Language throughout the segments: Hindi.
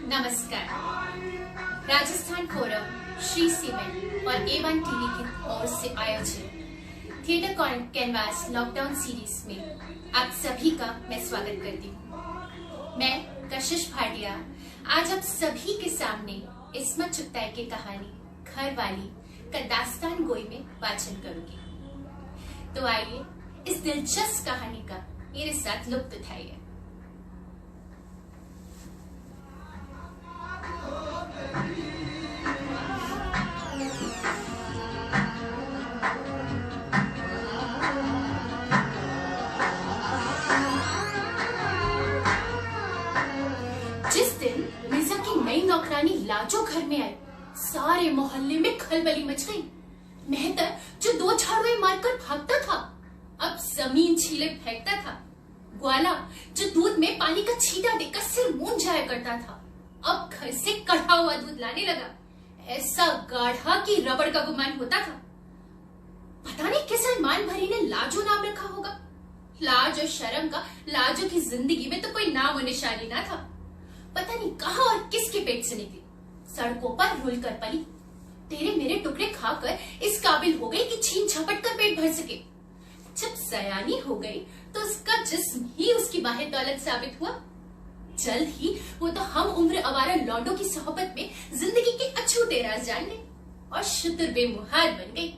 नमस्कार। राजस्थान फोरम, श्री सीमेंट और A1 टीवी की ओर से आयोजित थिएटर कैनवास लॉकडाउन सीरीज में आप सभी का मैं स्वागत करती हूँ। मैं कशिश भाटिया आज आप सभी के सामने इस्मत चुगताई की कहानी घरवाली का दास्तान गोई में वाचन करूंगी। तो आइए इस दिलचस्प कहानी का मेरे साथ लुत्फ उठाइए। जिस दिन मिर्जा की नई नौकरानी लाजो घर में आई, सारे मोहल्ले में खलबली मच गई। मेहतर जो दो झाड़ुएं मारकर भागता था, अब जमीन छीले फेंकता था। ग्वाला जो दूध में पानी का छींटा देकर सिर मूंद जाया करता था, अब घर से कढ़ा हुआ दूध लाने लगा, ऐसा गाढ़ा कि रबड़ का गुमान होता था। पता नहीं किस अरमान भरी ने लाजो नाम रखा होगा। लाज और शर्म का लाजो की जिंदगी में तो कोई नाम और निशानी ना था। पता नहीं कहां और किसके पेट से निकली, सड़कों पर रुल कर पली, तेरे मेरे टुकड़े खाकर इस काबिल हो गई कि छीन झपट कर पेट भर सके। जब सयानी हो गई तो उसका जिस्म ही उसकी बाहें दौलत साबित हुआ। जल्द ही वो तो हम उम्र आवारा लौंडों की सोहबत में जिंदगी के अछूते राज जानने और शुद्र बेमुहार बन गई।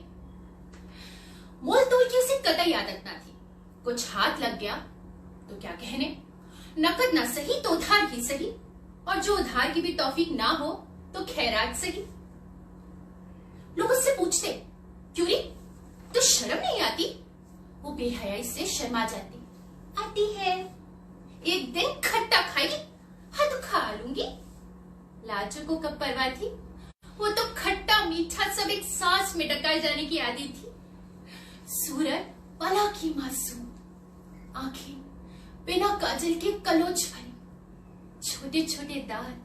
मोल तोल की उसे कतई आदत ना थी। कुछ हाथ लग गया तो क्या कहने, नकद ना सही तो उधार ही सही, और जो उधार की भी तौफीक ना हो तो खैरात सही। लोग उससे पूछते, क्यों रे, तो शर्म नहीं आती? वो बेहयाई से शर्मा जाती। आती है, एक दिन खट्टा खाएगी, हाँ तो खा लूंगी। लाजो को कब परवाह थी, वो तो खट्टा मीठा सब एक सांस में डकाए जाने की आदी थी। सूरत पला की मासूम, आंखें बिना काजल के कलोज भरी, छोटे छोटे दांत,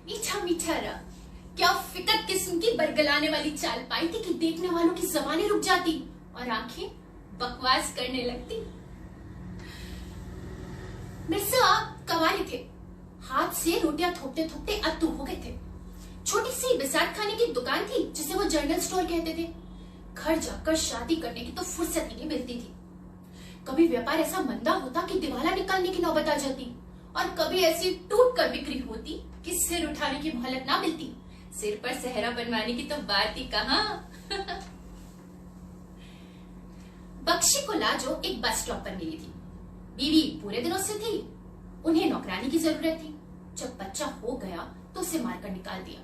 मीठा मीठा रंग, क्या फिकट किस्म की बरगलाने वाली चाल पाई थी कि देखने वालों की जबानें रुक जाती और आंखें बकवास करने लगती। मिर्जा कवारे थे, हाथ से रोटियां थोपते थोपते अत्तू हो गए थे। छोटी सी बिसात खाने की दुकान थी जिसे वो जनरल स्टोर कहते थे। घर जाकर शादी करने की तो फुर्सत ही नहीं मिलती थी। कभी व्यापार ऐसा मंदा होता कि दिवाला निकालने की नौबत आ जाती, और कभी ऐसी टूट कर बिक्री होती कि सिर उठाने की मोहलत ना मिलती। सिर पर सेहरा बनवाने की तो बात ही कहां। बख्शी को लाजो एक बस स्टॉप पर मिली थी। बीवी पूरे दिनों से थी, उन्हें नौकरानी की जरूरत थी। जब बच्चा हो गया तो उसे मारकर निकाल दिया।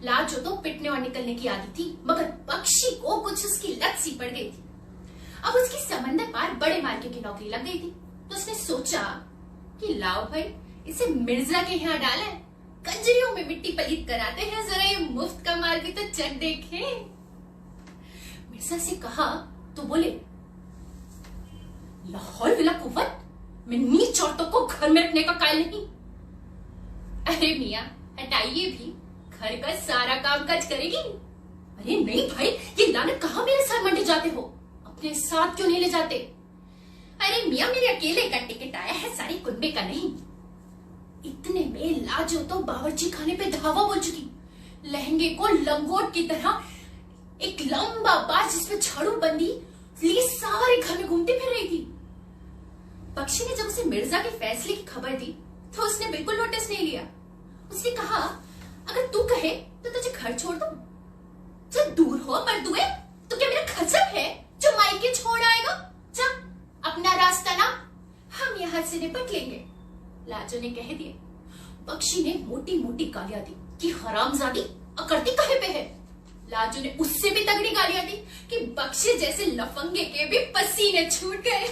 लाजो तो पिटने और निकलने की आदि थी, मगर बख्शी को कुछ उसकी लत सी पड़ गई थी। अब उसकी समंदर पार बड़े मार्केट की नौकरी लग गई थी, तो उसने सोचा कि लाओ भाई इसे मिर्जा के यहाँ डालें, कंजरियों में मिट्टी पलीत कराते हैं, जरा ये मुफ्त का माल भी तो चख देखें। मिर्जा से कहा तो बोले, लाहौल विला कुव्वत, मैं नीच औरतों को घर में रखने का कायल नहीं। अरे मियाँ हटाइए भी, घर का सारा काम काज करेगी। अरे नहीं भाई, ये लानत कहाँ मेरे साथ मंडे जाते हो, अपने साथ क्यों नहीं ले जाते? अरे मियाँ मेरे अकेले का टिकट आया है, सारे कुनबे का नहीं। इतने में लाजो तो बावर्ची खाने पे धावा बोल चुकी। लहंगे को लंगोट की तरह एक लंबा बाज जिसमें झाड़ू बंदी लिए सारे घर में घूमती फिर रही थी। बख्शी ने जब उसे मिर्जा के फैसले की खबर दी तो उसने बिल्कुल नोटिस नहीं लिया। उसने कहा, अगर तू कहे तो तुझे घर छोड़ दूं। जब दूर हो मर्दुए, तो क्या मेरा खसब है जो मायके छोड़ आएगा? जा अपना रास्ता ना, हम यहाँ से निपट लेंगे। लाजो ने कह दिया। बख्शी ने मोटी मोटी गालियां दी कि हरामजादी अकड़ती कहे पे है। लाजो ने उससे भी तगड़ी गालियां दी कि बख्शी जैसे लफंगे के भी पसीने छूट गए।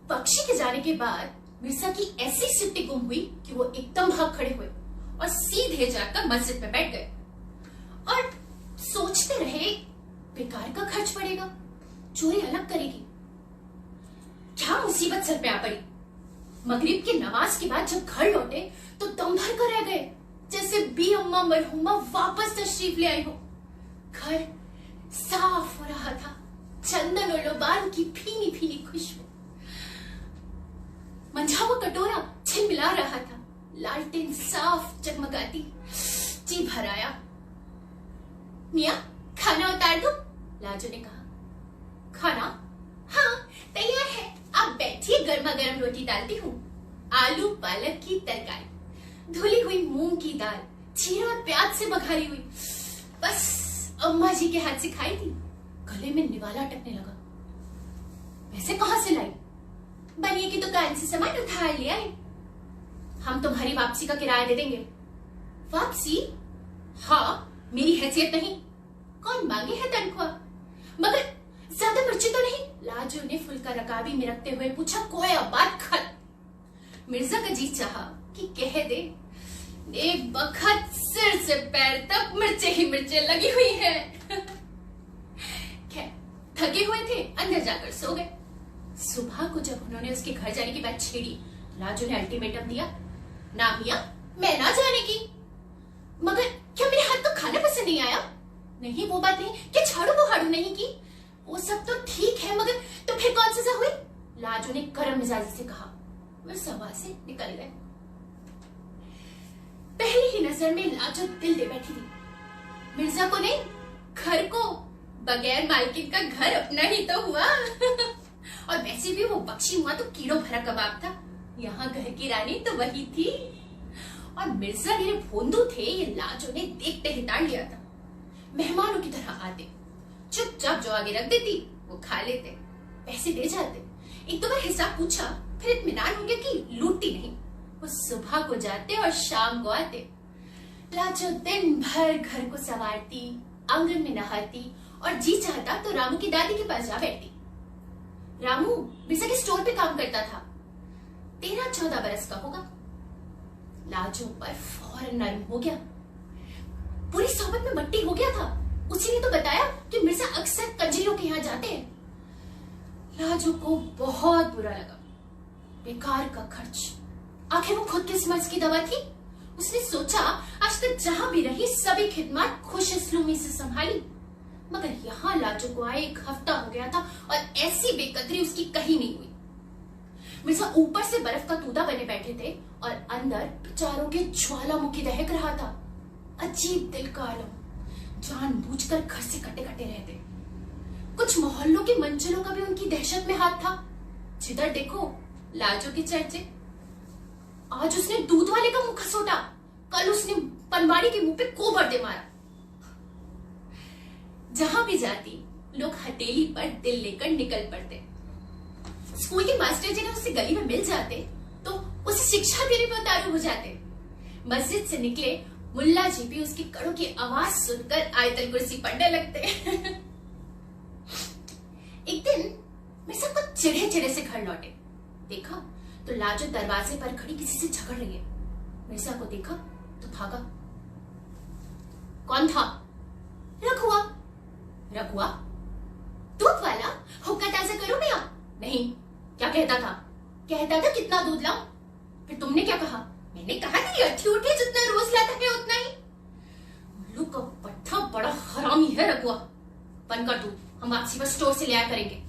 बख्शी के जाने के बाद मिर्जा की ऐसी सिट्टी गुम हुई कि वो एकदम भाग खड़े हुए और सीधे जाकर मस्जिद में बैठ गए और सोचते रहे, बेकार का खर्च पड़ेगा, चोरी अलग करेगी। क्या मुसीबत सर पे आ पड़ी। मगरिब की नमाज के बाद जब घर लौटे तो दम भर कर रह गए, जैसे बी अम्मा मरहुमा वापस तशरीफ ले आई हो। घर साफ हो रहा था, चंदन और लोबान की भीनी भीनी खुशबू, मंझा हुआ कटोरा झिलमिला रहा था, लालटेन साफ जगमगाती। जी भर आया। मियाँ खाना उतार दो, लाजो ने कहा। खाना? हाँ तैयार है, आप बैठिए, गर्मा गर्म रोटी डालती हूँ। आलू पालक की तरकारी, धुली हुई मूंग की दाल, जीरा और प्याज से बघारी हुई, बस अम्मा जी के हाथ से खाई थी। गले में निवाला अटकने लगा। वैसे कहाँ से लाई? बनिए की दुकान से सामान उधार ले आए। हम तुम्हारी वापसी का किराया दे देंगे। वापसी? हाँ, मेरी हैसियत नहीं। कौन मांगे है तनख्वाह? मगर ज्यादा पर्ची तो नहीं? लाजो ने फुल्का रकाबी में रखते हुए पूछा। कोई बात खत। मिर्जा का जी चाहा कि कह दे, एक बखत सिर से पैर तक मिर्चे ही मिर्चे लगी हुई है। खैर थके हुए थे, अंदर जाकर सो गए। सुबह को जब उन्होंने उसके घर जाने की बात छेड़ी, लाजो ने अल्टीमेटम दिया, ना मियां, मैं ना जाने की। मगर क्या मेरे हाथ तो खाना पसंद नहीं आया? नहीं वो बात नहीं, क्या झाड़ू बुहाड़ू नहीं की? वो सब तो ठीक है, मगर तो फिर कौन सजा हुई? लाजो ने गर्म मिजाजी से कहा। वह सभा से निकल गए। पहली ही नजर में लाजो दिल दे बैठी थी। मिर्जा को नहीं, घर को। बगैर मालकिन का घर अपना ही तो हुआ। और वैसे भी वो बख्शी हुआ तो कीड़ों भरा कबाब था, यहाँ घर की रानी तो वही थी। और मिर्जा मेरे भोंदू थे, ये लाजो ने देखते ही ताड़ लिया था। मेहमानों की तरह आते, चुपचाप जो आगे रख देती वो खा लेते, पैसे दे जाते। एक दो बार हिसाब पूछा, फिर इत्मीनान हो गया कि लूटती नहीं। वो सुबह को जाते और शाम को आते। लाजो दिन भर घर को संवारती, आंगन में नहाती और जी चाहता तो रामू की दादी के पास जा बैठती। रामू मिर्जा के स्टोर पे काम करता था, 13-14 बरस का होगा। लाजो पर फौरन नरम हो गया, पूरी सोबत में मट्टी हो गया था। उसी ने तो बताया कि मिर्जा अक्सर कंजरियों के यहाँ जाते हैं। लाजो को बहुत बुरा लगा। बेकार का खर्च। आखिर वो खुद किस मर्ज की दवा थी? उसने सोचा आज तक जहां भी रही सभी खिदमत खुशस्लूमी से संभाली, मगर यहाँ लाजो को आए 1 हफ्ता हो गया था और ऐसी बेकदरी उसकी कहीं नहीं हुई। मिर्जा ऊपर से बर्फ का तूता बने बैठे थे और अंदर बेचारों के ज्वालामुखी दहक रहा था। अजीब दिल का आलम। जानबूझकर घर से कटे कटे रहते। कुछ मोहल्लों की मंजिलों का भी उनकी दहशत में हाथ था। जिधर देखो लाजो के चर्चे। आज उसने दूध वाले का मुंह खसोटा, कल उसने पनवाड़ी के मुंह पे कोबर दे मारा। जहां भी जाती लोग हथेली पर दिल लेकर निकल पड़ते। स्कूल के मास्टर जी ने उससे गली में मिल जाते तो उसे शिक्षा देने पर उतारू हो जाते। मस्जिद से निकले मुल्ला जी भी उसकी कड़ों की आवाज सुनकर आयतल कुर्सी पढ़ने लगते। एक दिन मिर्जा कुछ चिढ़े चिढ़े से घर लौटे। देखा तो लाजो दरवाजे पर खड़ी किसी से झगड़ रही है। मिर्जा को देखा तो भागा। कौन था? रघुआ। रघुआ? दूध वाला? हुक्का ताजा करो मियां? नहीं। क्या कहता था? कहता था कितना दूध लाऊं? फिर तुमने क्या कहा? मैंने कहा तेरी अर्थी उठे, जितना रोज लाता है उतना ही। उल्लू का पट्टा बड़ा हरामी है रघुआ। बंद कर दूध, हम वापसी पर स्टोर से ले आया करेंगे।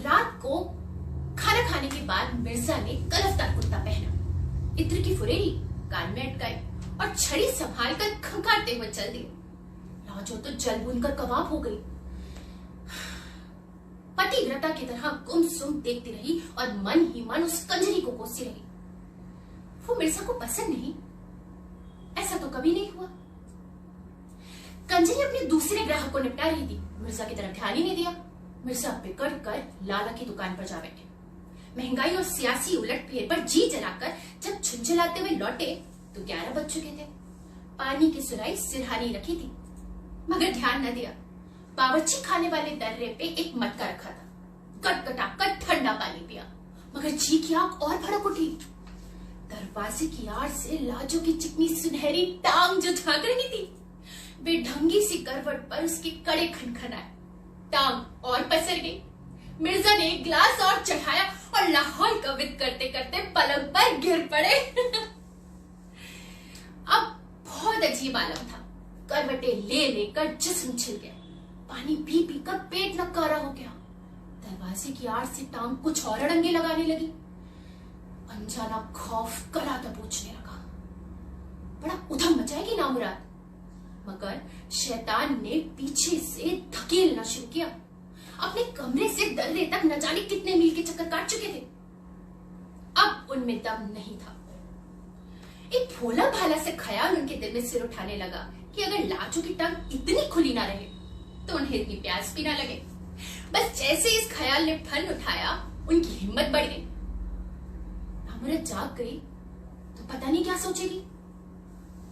रात को खाना खाने के बाद मिर्जा ने कलफदार कुर्ता पहना, इत्र की फुरेरी कान में अटकाई और छड़ी संभाल कर खंगारते हुए चल दिए। लाजो तो जल भून कर कबाब हो गई। पतिव्रता की तरह गुमसुम देखती रही और मन ही मन उस कंजरी को कोसती रही। वो मिर्जा को पसंद नहीं, ऐसा तो कभी नहीं हुआ। कंजरी अपने दूसरे ग्राहक को निपटा रही थी, मिर्जा की तरफ ध्यान ही नहीं दिया। मिर्जा बिगड़ कर लाला की दुकान पर जा बैठे। महंगाई और सियासी उलटफेर पर जी जलाकर जब झुंझलाते हुए लौटे तो 11 बज चुके थे। पानी की सुराही सिरहानी रखी थी, मगर ध्यान न दिया। बावर्ची खाने वाले दर्रे पे एक मटका रखा था। कटकटाकर ठंडा पानी पिया, मगर जी की आंख और भड़क उठी। दरवाजे की आड़ से लाजो की चिकनी सुनहरी टांग जो झांक रही थी, बेढंगी सी करवट पर उसके कड़े खनखनाए। टांग और पसर गई। मिर्जा ने एक गिलास और चढ़ाया और लाहौल कवित करते करते पलंग पर गिर पड़े। अब बहुत अजीब आलम था। करवटे ले लेकर जिस्म छिल गया। पानी पी पी कर पेट नकारा हो गया। दरवाजे की आड़ से टांग कुछ और अड़ंगे लगाने लगी। अनजाना खौफ गला दबोचने लगा। बड़ा उधम मचाएगी नामुराद, मगर शैतान ने पीछे से धकेलना शुरू किया। अपने कमरे से दर्रे तक न जाने कितने मील के चक्कर काट चुके थे। अब उनमें दम नहीं था। एक भोला भाला से ख्याल उनके दिल में सिर उठाने लगा कि अगर लाजो की टांग इतनी खुली ना रहे तो उन्हें इतनी प्यास भी ना लगे। बस जैसे इस ख्याल ने फन उठाया, उनकी हिम्मत बढ़ गई। नामुराद जाग गई तो पता नहीं क्या सोचेगी,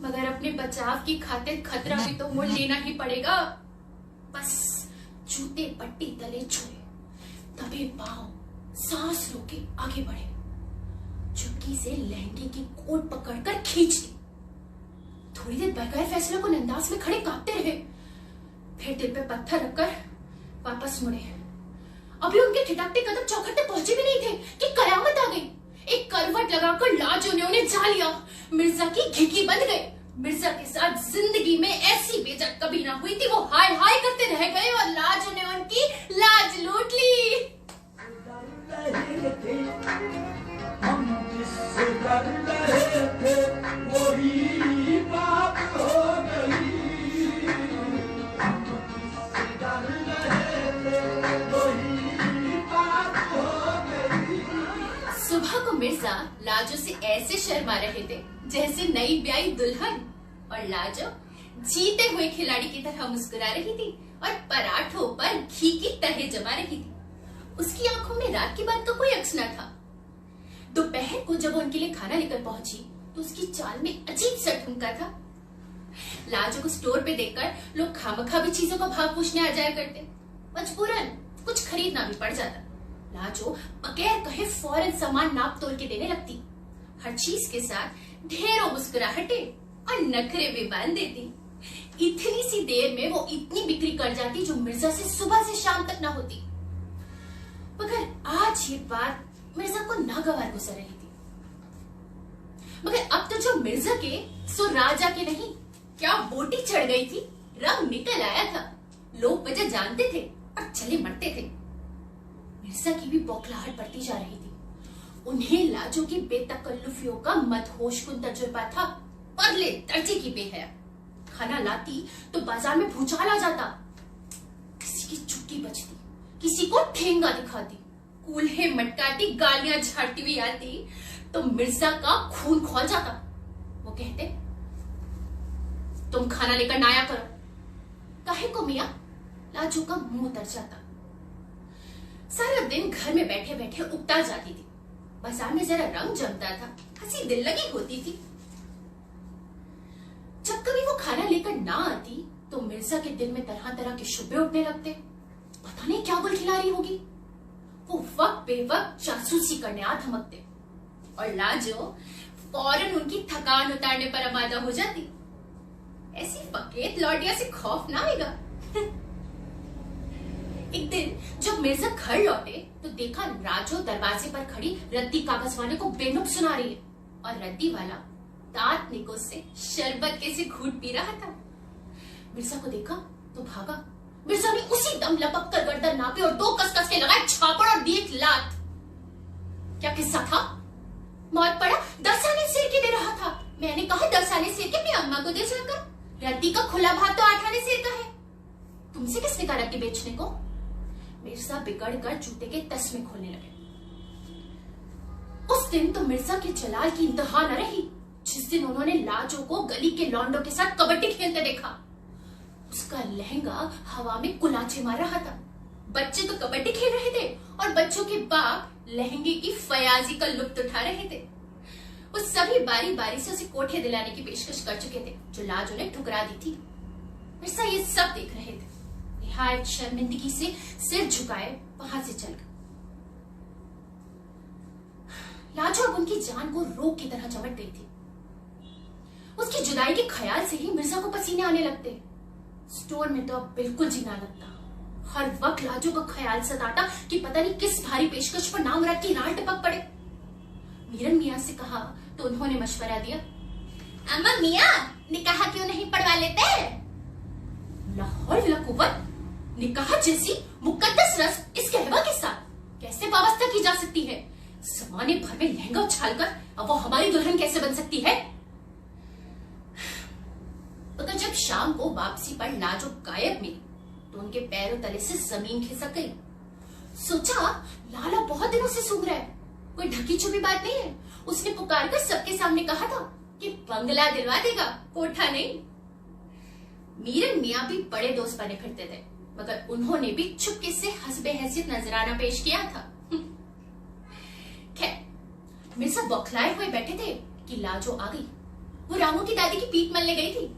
मगर अपने बचाव की खातिर खतरा भी तो मोल लेना ही पड़ेगा। बस जूते पट्टी तले छुए, दबे पांव, सांस रोके आगे बढ़े। चुटकी से लहंगे की कोट पकड़कर खींच दी। थोड़ी देर बगैर फैसले को अंदाज में खड़े कांपते रहे, फिर दिल पे पत्थर रखकर वापस मुड़े। अभी उनके ठिठकते कदम चौखट तक पहुंचे भी नहीं थे कि कयामत आ गई। एक करवट लगाकर लाजो ने उन्हें जा लिया। मिर्जा की घिकी बंद गई। मिर्जा के साथ जिंदगी में ऐसी बेइज्जत कभी ना हुई थी। वो हाय हाय करते रह गए और लाजो ने उनकी लाज लूट ली। हम जिससे डर रहे थे वही बात हो गई। हम जिससे डर रहे थे वही बात हो गई। सुबह को मिर्जा लाजो से ऐसे शर्मा रहे थे जैसे नई ब्याही दुल्हन, और लाजो जीते हुए खिलाड़ी की तरह मुस्कुरा रही थी और पराठों पर घी की तहे जमा रही थी। उसकी आंखों में रात की बात का कोई अक्स न था। दोपहर को जब उनके लिए खाना लेकर पहुंची तो उसकी चाल में अजीब सा ठुमका था। लाजो को स्टोर पे देखकर लोग खामखा भी चीजों का भाव पूछने आ जाया करते। मजबूरन कुछ खरीदना भी पड़ जाता। लाजो बगैर कहे फौरन सामान नाप तोल के देने लगती। हर चीज के साथ ढेरों मुस्कुराहटे और नखरे भी बांध देती। इतनी सी देर में वो इतनी बिक्री कर जाती जो मिर्जा से सुबह से शाम तक ना होती। मगर आज ये बात मिर्जा को नागवार गुजर रही थी। मगर अब तो जो मिर्जा के सो राजा के नहीं, क्या बोटी चढ़ गई थी, रंग निकल आया था। लोग वजह जानते थे और चले मरते थे। मिर्जा की भी बौखलाहट बढ़ती जा रही थी। उन्हें लाजो की बेतकल्लुफियों का मदहोश कुन तजुर्बा था। परले दर्जे की बेहया। खाना लाती तो बाजार में भूचाल आ जाता। किसी की चुटकी बजती, किसी को ठेंगा दिखाती, कूल्हे मटकाती, गालियां झाड़ती हुई आती तो मिर्जा का खून खौल जाता। वो कहते, तुम खाना लेकर ना आया करो। काहे को मियां? लाजो का मुंह उतर जाता। सारा दिन घर में बैठे बैठे उगता जाती थी। बाजार में जरा रंग जमता था, हंसी दिल लगी होती थी। जब कभी वो खाना लेकर ना आती तो मिर्जा के दिल में तरह तरह के शुबे उठने लगते। पता नहीं क्या गुल खिला रही होगी। वो वक्त बेवक्त जासूसी करने आ धमकते और लाजो फौरन उनकी थकान उतारने पर आमादा हो जाती। ऐसी फकीर लौटिया से खौफ ना आएगा। एक दिन जब मिर्जा घर लौटे तो देखा राजो दरवाजे पर खड़ी रद्दी कागज वाले को बेनुक सुना रही है और रद्दी वाला दांत निकोस से शरबत कैसे घूट पी रहा था। मिर्जा को देखा तो भागा। मिर्जा ने उसी दम लपक कर गर्दन नापी और 2 कस-कस के लगाए छापड़ और दी एक लात। क्या किस्सा था? मौत पड़ा, दरसाने सिर के दे रहा था। मैंने कहा दरसाने सिर के अपनी अम्मा को दे जाकर। रद्दी का खुला भात तो 8 आने सिर का है। तुमसे किसने कहा रद्दी बेचने को? मिर्जा बिगड़ कर जूते के तस्मे खोलने लगे। उस दिन तो मिर्जा के जलाल की इंतहा न रही जिस दिन उन्होंने लाजो को गली के लौंडों के साथ कबड्डी खेलते देखा। उसका लहंगा हवा में कुलाचे मार रहा था। बच्चे तो कबड्डी खेल रहे थे और बच्चों के बाप लहंगे की फयाजी का लुत्फ उठा रहे थे। वो सभी बारी बारी से उसे कोठे दिलाने की पेशकश कर चुके थे जो लाजो ने ठुकरा दी थी। मिर्जा ये सब देख रहे थे। निहायत शर्मिंदगी से सिर झुकाए वहां से चल गए। लाजो अब उनकी जान को रोग की तरह चमट गई थी। उसकी जुदाई के ख्याल से ही मिर्जा को पसीने आने लगते। स्टोर में तो अब बिल्कुल जी ना लगता। हर वक्त लाजो का ख्याल सताता कि पता नहीं किस भारी पेशकश पर नामुराद की राल टपक पड़े। मीरन मियां से कहा तो उन्होंने मशवरा दिया, अम्मा मियां निकाह क्यों नहीं पढ़वा लेते? लाहौल वला कुव्वत, निकाह जैसी मुकद्दस रस्म इस कहवा के साथ कैसे वाबस्ता की जा सकती है? जमाने भर में लहंगा उछालकर अब वो हमारी दुल्हन कैसे बन सकती है? मगर जब शाम को वापसी पर लाजो गायब मिली तो उनके पैरों तले से जमीन खिसक गई। सोचा लाला बहुत दिनों से सूंघ रहा है, कोई ढकी छुपी बात नहीं है। उसने पुकार कर सबके सामने कहा था कि बंगला दिलवा देगा, कोठा नहीं। मीरन मियां भी बड़े दोस्त बने फिरते थे मगर उन्होंने भी चुपके से हस्बे हैसियत नजराना पेश किया था। खैर मिर्जा बौखलाए हुए बैठे थे कि लाजो आ गई। वो रामू की दादी की पीठ मलने गई थी।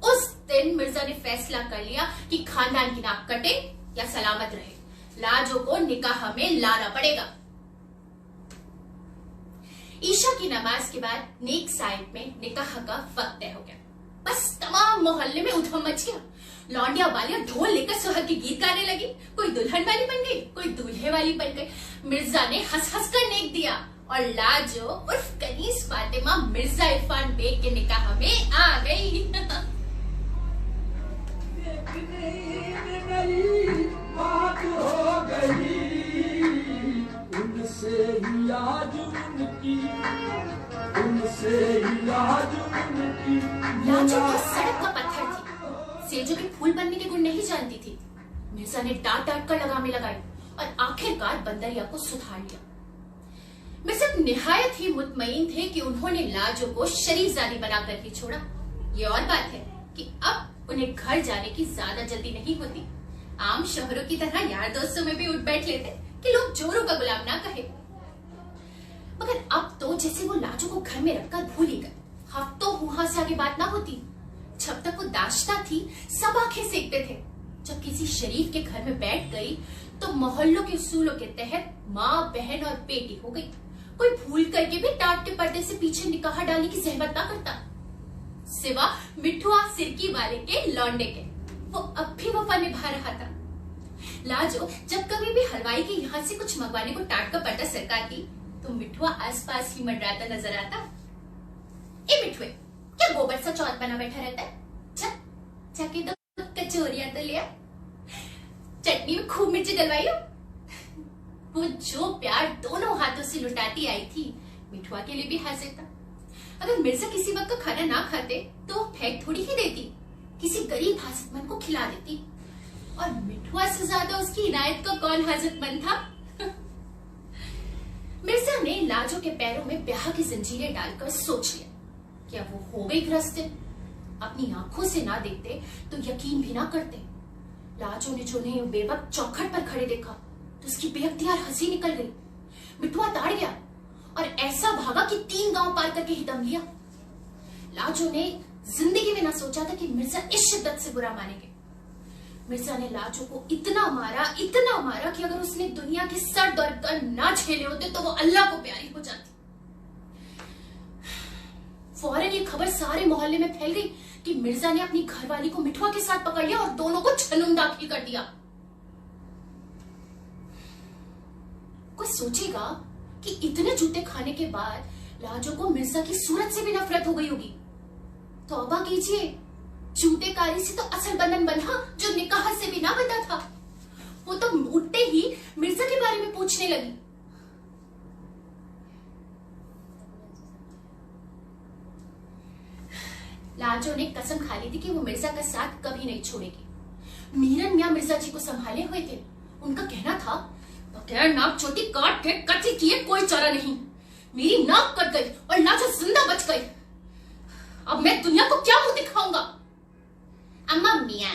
उस दिन मिर्जा ने फैसला कर लिया कि खानदान की नाक कटे या सलामत रहे, लाजो को निकाह में लाना पड़ेगा। ईशा की नमाज के बाद नेक साइड में निकाह का वक्त तय हो गया। बस तमाम मोहल्ले में उधम मच गया। लौंडिया वालियां ढोल लेकर सुहाग के गीत गाने लगी। कोई दुल्हन वाली बन गई, कोई दूल्हे वाली बन गई। मिर्जा ने हंस हंस कर नेक दिया और लाजो उर्फ कनीस फातिमा मिर्जा इरफान बेग के निकाह में आ गई। नई बात हो गई उनसे ही आज उनकी, उनसे ही आज उनकी। लाजो तो सड़क का पत्थर थी, सेजो के फूल बनने के गुण नहीं जानती थी। मिर्जा ने डांट डांट कर लगामे लगाई और आखिरकार बंदरिया को सुधार लिया। मिर्जा निहायत ही मुतमईन थे कि उन्होंने लाजो को शरीफजादी बनाकर ही छोड़ा। ये और बात है कि अब उन्हें घर जाने की ज्यादा जल्दी नहीं होती। आम शहरों की तरह यार दोस्तों में भी उठ बैठ लेते कि लोग जोरों का गुलाम ना कहे। मगर अब तो जैसे वो लाजो को घर में रखकर भूल ही गए। हफ्तों वहां से आगे बात ना होती। जब तक वो दाश्ता थी सब आंखें सेकते थे। जब किसी शरीफ के घर में बैठ गई तो मोहल्लों के उसूलों के तहत माँ, बहन और बेटी हो गई। कोई भूल करके भी टाट के पर्दे से पीछे निकाह डालने की जहमत ना करता। सिवा मिठुआ सिरकी वाले के लौंडे के। वो अब भी वफा निभा रहा था। लाजो जब कभी भी हलवाई के यहाँ से कुछ मंगवाने को टाट का पड़ता सरकारती तो मिठुआ आसपास ही मंडराता नजर आता। ए मिठुए, क्या गोबर सा चौथ बना बैठा रहता है? जाके दो कचौरियां तो लिया, चटनी में खूब मिर्ची डलवाई लो। वो जो प्यार दोनों हाथों से लुटाती आई थी मिठुआ के लिए भी हाजिर था। अगर मिर्जा किसी वक्त का खाना ना खाते तो वो फेंक थोड़ी ही देती, किसी गरीब हाजतमंद को खिला देती। और मिठुआ से ज्यादा उसकी इनायत का कौन हाजतमंद था? मिर्जा ने लाजो के पैरों में ब्याह की जंजीरें डालकर सोच लिया कि अब वो हो गई ग्रसित। अपनी आंखों से ना देखते तो यकीन भी ना करते। लाजो ने जो उन्हें बेवक्त चौखट पर खड़े देखा तो उसकी बेअख्तियार हंसी निकल गई। मिठुआ ताड़ गया और ऐसा भागा कि 3 गांव पार करके ही दम लिया। लाजो ने जिंदगी में ना सोचा था कि मिर्जा इस शिद्दत से बुरा मानेंगे। मिर्जा ने लाजो को इतना मारा कि अगर उसने दुनिया के सर दर्द ना झेले होते तो वो अल्लाह को प्यारी हो जाती। फौरन ये खबर सारे मोहल्ले में फैल गई कि मिर्जा ने अपनी घरवाली को मिठुआ के साथ पकड़ लिया और दोनों को छलूम दाखिल कर दिया। कोई सोचेगा कि इतने जूते खाने के बाद लाजो को मिर्जा की सूरत से भी नफरत हो गई होगी। तौबा कीजिए, जूतेकारी से तो असल बंधन बंधा जो निकाह से भी ना बंधा था। वो तो उठते ही मिर्जा के बारे में पूछने लगी। लाजो ने कसम खा ली थी कि वो मिर्जा का साथ कभी नहीं छोड़ेगी। मीरन मियां मिर्जा जी को संभाले हुए थे। उनका कहना था, बगैर नाक चोटी काट के कत्ल किए कोई चारा नहीं। मेरी नाक कट गई और लाजो जिंदा बच गई। अब मैं दुनिया को क्या मुंह दिखाऊंगा? अम्मा मियां,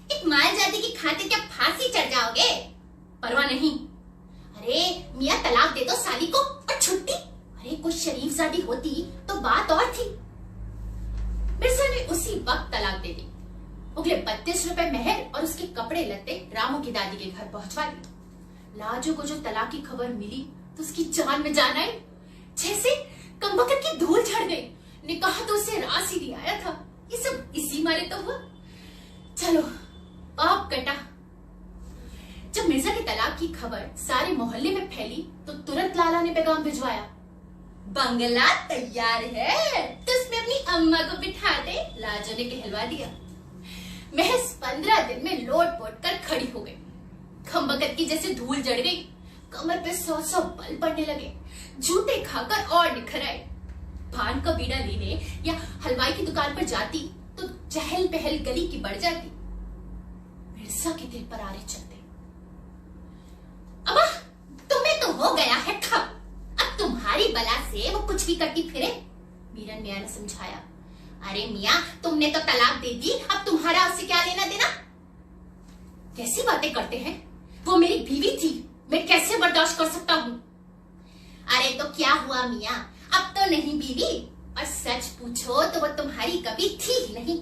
एक मालजादी की खातिर क्या फांसी चढ़ जाओगे? परवाह नहीं। अरे मियां, तलाक दे दो साली को और छुट्टी। अरे कोई शरीफ शादी होती तो बात और थी। मिर्जा ने उसी वक्त तलाक दे दी। अगले 32 रुपए मेहर और उसके कपड़े लत्ते रामू की दादी के घर पहुंचवा दिए। लाजो को जो तलाक की खबर मिली तो उसकी जान में जान आई। जैसे कमबख्त की धूल झड़ गई। निकाह तो उसे रास ही नहीं आया था। ये सब इसी मारे तो हुआ। चलो पाप कटा। जब मिर्जा की तलाक की खबर सारे मोहल्ले में फैली तो तुरंत लाला ने पैगाम भिजवाया, बंगला तैयार है तो उसमें अपनी अम्मा को बिठा दे। लाजो ने कहलवा दिया। महज 15 दिन में लोट पोट कर खड़ी हो गई। खम्बकत की जैसे धूल जड़ गई। कमर पे 100 बल पड़ने लगे। जूते खाकर और निखर आए। पान का बीड़ा लेने या हलवाई की दुकान पर जाती तो चहल पहल गली की बढ़ जाती। मिर्जा के दिल पर आरे चलते। अम्मा, तुम्हें तो हो गया है ठप। अब तुम्हारी बला से वो कुछ भी करती फिरे। मीरन मियां ने समझाया। अरे मियां, तुमने तो तलाक दे दी, अब तुम्हारा उससे क्या लेना देना? कैसी बातें करते हैं? वो मेरी बीवी थी, मैं कैसे बर्दाश्त कर सकता हूँ? अरे तो क्या हुआ मियां, अब तो नहीं बीवी। और सच पूछो तो वो तुम्हारी कभी थी ही नहीं।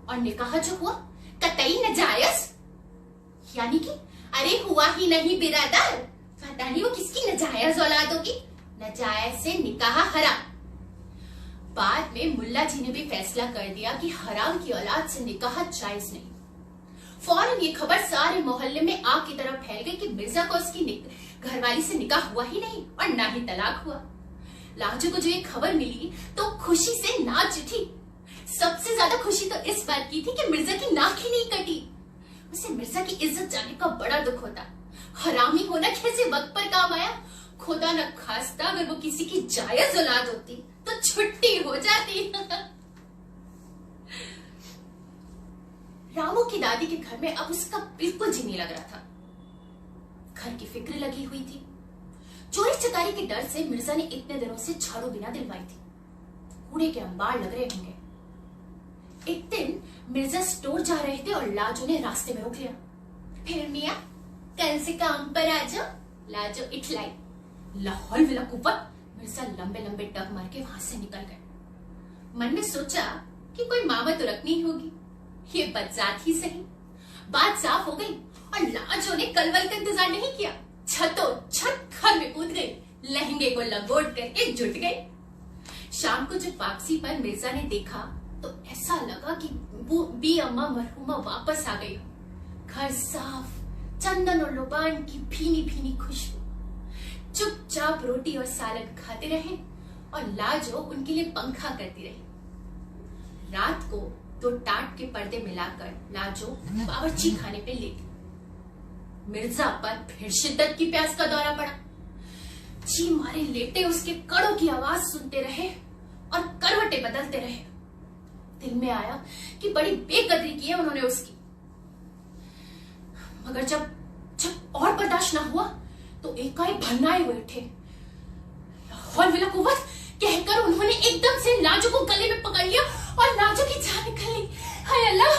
और निकाह जो हुआ कतई नाजायज, यानी कि अरे हुआ ही नहीं बिरादर। पता नहीं वो किसकी नाजायज औलाद होगी। नाजायज से निकाह हराम। बाद में मुल्ला जी ने भी फैसला कर दिया कि हराम की औलाद से निकाह जायज नहीं। फौरन ये खबर सारे मोहल्ले में आग की तरह फैल गई कि मिर्जा को उसकी घरवाली से निकाह हुआ ही नहीं और ना ही तलाक हुआ। लाजो को जो ये खबर मिली तो खुशी से नाच उठी। सबसे ज्यादा खुशी तो इस बात की थी कि मिर्जा की नाक ही नहीं कटी। उसे मिर्जा की इज्जत जाने का बड़ा दुख होता। हरामी होना कैसे वक्त पर काम आया। खुदा न खास्ता अगर वो किसी की जायज औलाद होती तो छुट्टी हो जाती। रामू की दादी के घर में अब उसका बिल्कुल जी नहीं लग रहा था। घर की फिक्र लगी हुई थी। चोरी चकारी के डर से मिर्जा ने इतने दिनों से झाड़ू बिना दिलवाई थी। कूड़े के अंबार लग रहे होंगे। एक दिन मिर्जा स्टोर जा रहे थे और लाजो ने रास्ते में रोक लिया। फिर मियां, कल से काम पर आ जाओ। लाजो इठलाई। लाहौल विला कुव्वत। मिर्जा लंबे लंबे टक मार के वहां से निकल गए। मन में सोचा कि कोई मामा तो रखनी होगी, ये बदजात ही सही। बात साफ हो गई और लाजो ने कलवल का इंतजार नहीं किया। छत घर में कूद गई। लहंगे को लंगोट करके जुट गई। शाम को जब वापसी पर मिर्जा ने देखा तो ऐसा लगा कि वो बी अम्मा मरहुमा वापस आ गई। घर साफ, चंदन और लोबान की भीनी भीनी खुशबू। चुपचाप रोटी और सालन खाते रहे और लाजो उनके लिए पंखा करती रही। रात को 2 टाट के पर्दे मिलाकर लाजो बावर्ची खाने पे लेटी। मिर्जा पर फिर शिद्दत की प्यास का दौरा पड़ा। जी मारे लेटे उसके कड़ों की आवाज सुनते रहे और करवटें बदलते रहे। दिल में आया कि बड़ी बेकदरी की है उन्होंने उसकी। मगर जब और बर्दाश्त ना हुआ तो एकाएक भरनाए हुए उठे। लाहौल विला कुव्वत कहकर उन्होंने एकदम से लाजो को गले में पकड़ लिया और लाजो की जान निकल ली। हाय अल्लाह!